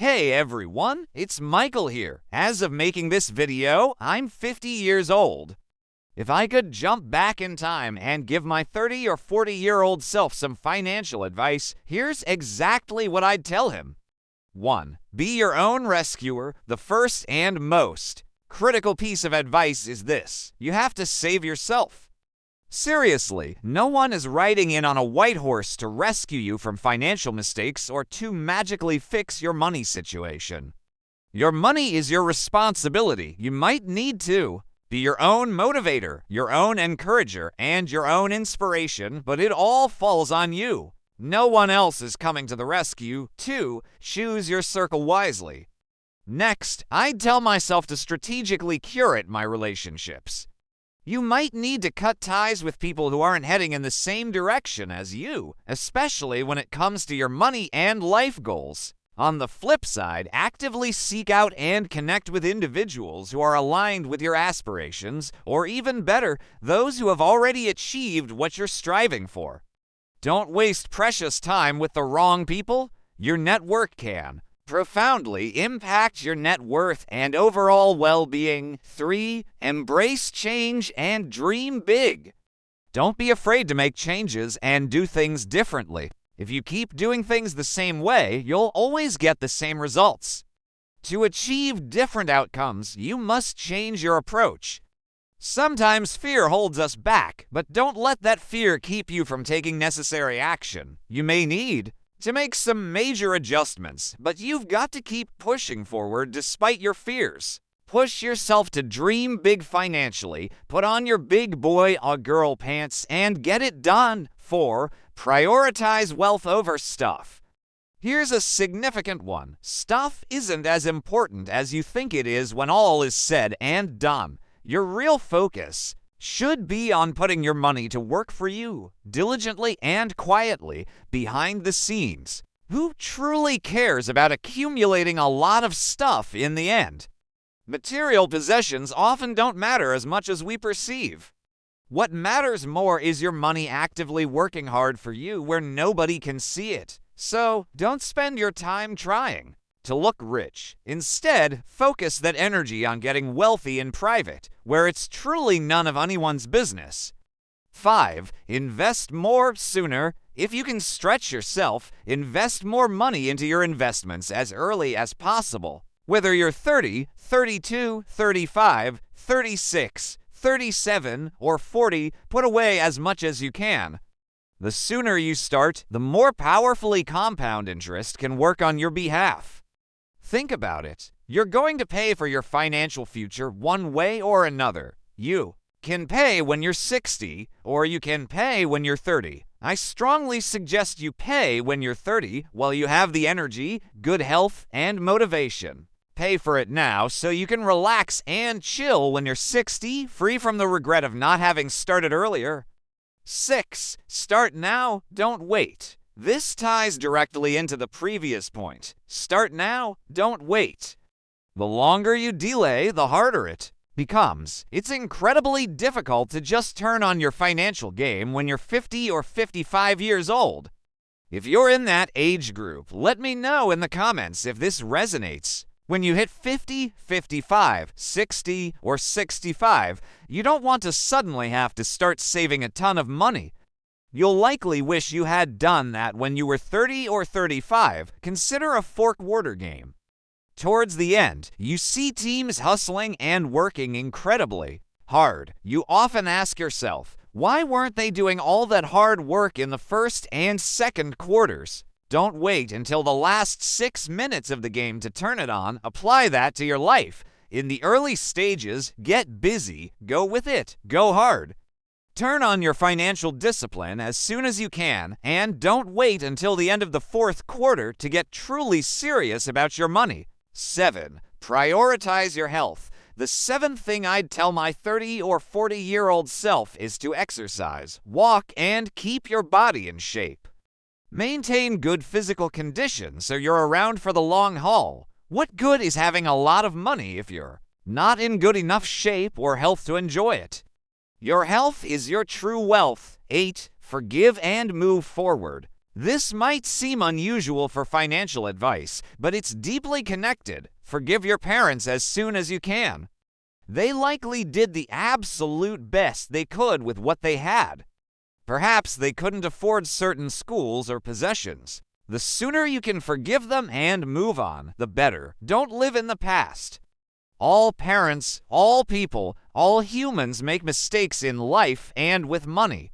Hey everyone, it's Michael here. As of making this video, I'm 50 years old. If I could jump back in time and give my 30 or 40-year-old self some financial advice, here's exactly what I'd tell him. 1. Be your own rescuer. The first and most critical piece of advice is this: you have to save yourself. Seriously, no one is riding in on a white horse to rescue you from financial mistakes or to magically fix your money situation. Your money is your responsibility. You might need to be your own motivator, your own encourager, and your own inspiration, but it all falls on you. No one else is coming to the rescue. 2. Choose your circle wisely. Next, I'd tell myself to strategically curate my relationships. You might need to cut ties with people who aren't heading in the same direction as you, especially when it comes to your money and life goals. On the flip side, actively seek out and connect with individuals who are aligned with your aspirations, or even better, those who have already achieved what you're striving for. Don't waste precious time with the wrong people. Your network can profoundly impact your net worth and overall well-being. 3. Embrace change and dream big. Don't be afraid to make changes and do things differently. If you keep doing things the same way, you'll always get the same results. To achieve different outcomes, you must change your approach. Sometimes fear holds us back, but don't let that fear keep you from taking necessary action. You may need to make some major adjustments, but you've got to keep pushing forward despite your fears. Push yourself to dream big financially, put on your big boy or girl pants, and get it done. 4. Prioritize wealth over stuff. Here's a significant one. Stuff isn't as important as you think it is when all is said and done. Your real focus should be on putting your money to work for you, diligently and quietly, behind the scenes. Who truly cares about accumulating a lot of stuff in the end? Material possessions often don't matter as much as we perceive. What matters more is your money actively working hard for you where nobody can see it. So, don't spend your time trying to look rich. Instead, focus that energy on getting wealthy in private, where it's truly none of anyone's business. 5. Invest more sooner. If you can stretch yourself, invest more money into your investments as early as possible. Whether you're 30, 32, 35, 36, 37, or 40, put away as much as you can. The sooner you start, the more powerfully compound interest can work on your behalf. Think about it. You're going to pay for your financial future one way or another. You can pay when you're 60, or you can pay when you're 30. I strongly suggest you pay when you're 30 while you have the energy, good health, and motivation. Pay for it now so you can relax and chill when you're 60, free from the regret of not having started earlier. 6. Start now, don't wait. This ties directly into the previous point. Start now, don't wait. The longer you delay, the harder it becomes. It's incredibly difficult to just turn on your financial game when you're 50 or 55 years old. If you're in that age group, let me know in the comments if this resonates. When you hit 50, 55, 60, or 65, you don't want to suddenly have to start saving a ton of money. You'll likely wish you had done that when you were 30 or 35. Consider a fork-water game. Towards the end, you see teams hustling and working incredibly hard. You often ask yourself, why weren't they doing all that hard work in the first and second quarters? Don't wait until the last 6 minutes of the game to turn it on. Apply that to your life. In the early stages, get busy, go with it, go hard. Turn on your financial discipline as soon as you can, and don't wait until the end of the fourth quarter to get truly serious about your money. 7. Prioritize your health. The 7th thing I'd tell my 30 or 40-year-old self is to exercise, walk, and keep your body in shape. Maintain good physical condition so you're around for the long haul. What good is having a lot of money if you're not in good enough shape or health to enjoy it? Your health is your true wealth. 8. Forgive and move forward. This might seem unusual for financial advice, but it's deeply connected. Forgive your parents as soon as you can. They likely did the absolute best they could with what they had. Perhaps they couldn't afford certain schools or possessions. The sooner you can forgive them and move on, the better. Don't live in the past. All parents, all people, all humans make mistakes in life and with money.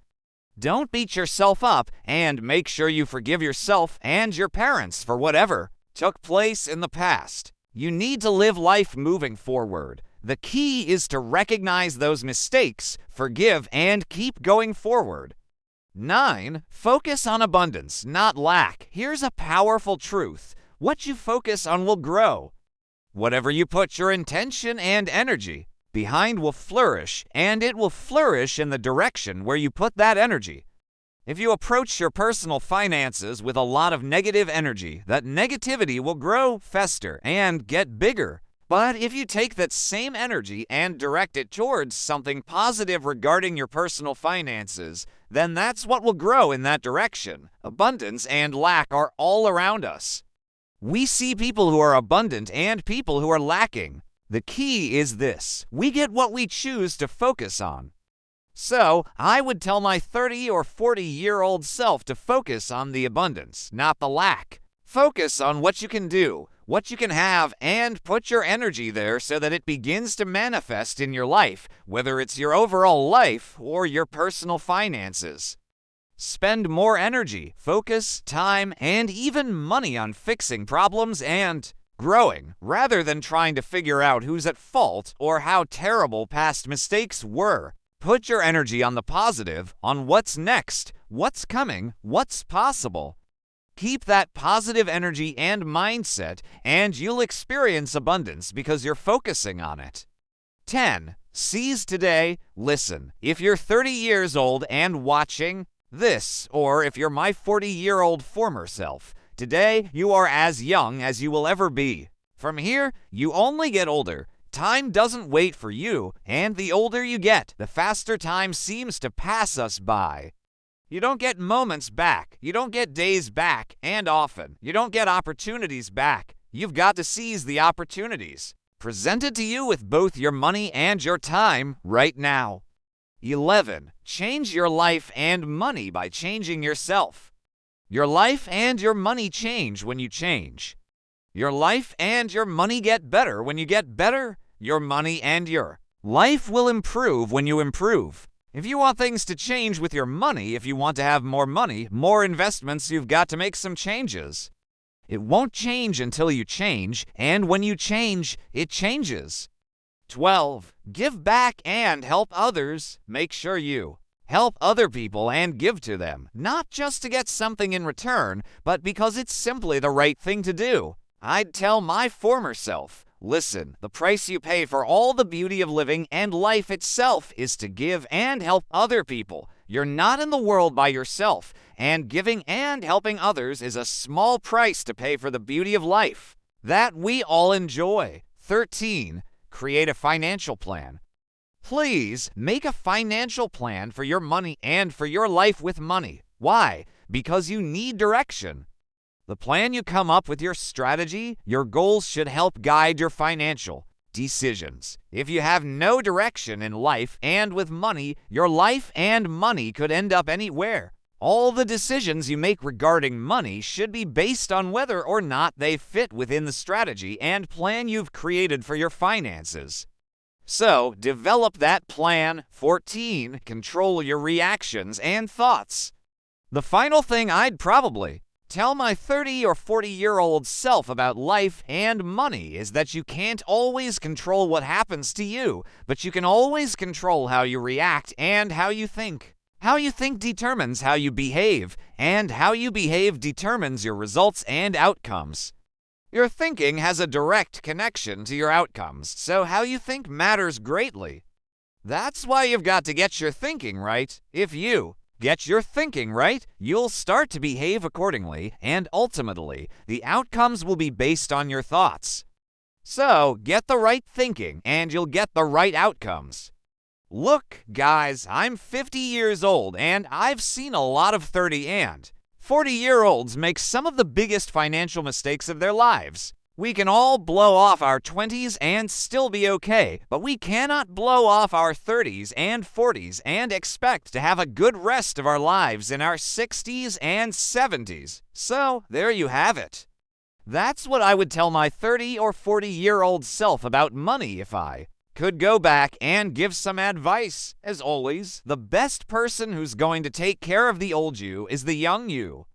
Don't beat yourself up, and make sure you forgive yourself and your parents for whatever took place in the past. You need to live life moving forward. The key is to recognize those mistakes, forgive, and keep going forward. 9. Focus on abundance, not lack. Here's a powerful truth. What you focus on will grow. Whatever you put your intention and energy behind will flourish, and it will flourish in the direction where you put that energy. If you approach your personal finances with a lot of negative energy, that negativity will grow, fester, and get bigger. But if you take that same energy and direct it towards something positive regarding your personal finances, then that's what will grow in that direction. Abundance and lack are all around us. We see people who are abundant and people who are lacking. The key is this: we get what we choose to focus on. So, I would tell my 30 or 40-year-old self to focus on the abundance, not the lack. Focus on what you can do, what you can have, and put your energy there so that it begins to manifest in your life, whether it's your overall life or your personal finances. Spend more energy, focus, time, and even money on fixing problems and growing, rather than trying to figure out who's at fault or how terrible past mistakes were. Put your energy on the positive, on what's next, what's coming, what's possible. Keep that positive energy and mindset, and you'll experience abundance because you're focusing on it. 10. Seize today. Listen, if you're 30 years old and watching this, or if you're my 40-year-old former self, today you are as young as you will ever be. From here, you only get older. Time doesn't wait for you, and the older you get, the faster time seems to pass us by. You don't get moments back, you don't get days back, and often, you don't get opportunities back. You've got to seize the opportunities presented to you with both your money and your time right now. 11. Change your life and money by changing yourself. Your life and your money change when you change. Your life and your money get better when you get better. Your money and your life will improve when you improve. If you want things to change with your money, if you want to have more money, more investments, you've got to make some changes. It won't change until you change, and when you change, it changes. 12. Give back and help others. Make sure you help other people and give to them, not just to get something in return, but because it's simply the right thing to do. I'd tell my former self, listen, the price you pay for all the beauty of living and life itself is to give and help other people. You're not in the world by yourself, and giving and helping others is a small price to pay for the beauty of life that we all enjoy. 13. Create a financial plan. Please make a financial plan for your money and for your life with money. Why? Because you need direction. The plan you come up with, your strategy, your goals should help guide your financial decisions. If you have no direction in life and with money, your life and money could end up anywhere. All the decisions you make regarding money should be based on whether or not they fit within the strategy and plan you've created for your finances. So, develop that plan. 14. Control your reactions and thoughts. The final thing I'd probably tell my 30 or 40-year-old self about life and money is that you can't always control what happens to you, but you can always control how you react and how you think. How you think determines how you behave, and how you behave determines your results and outcomes. Your thinking has a direct connection to your outcomes, so how you think matters greatly. That's why you've got to get your thinking right. If you get your thinking right, you'll start to behave accordingly, and ultimately, the outcomes will be based on your thoughts. So, get the right thinking, and you'll get the right outcomes. Look, guys, I'm 50 years old, and I've seen a lot of 30 and 40-year-olds make some of the biggest financial mistakes of their lives. We can all blow off our 20s and still be okay, but we cannot blow off our 30s and 40s and expect to have a good rest of our lives in our 60s and 70s. So, there you have it. That's what I would tell my 30 or 40-year-old self about money if I could go back and give some advice. As always, the best person who's going to take care of the old you is the young you.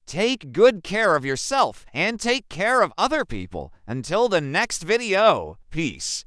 Take good care of yourself and take care of other people. Until the next video, peace.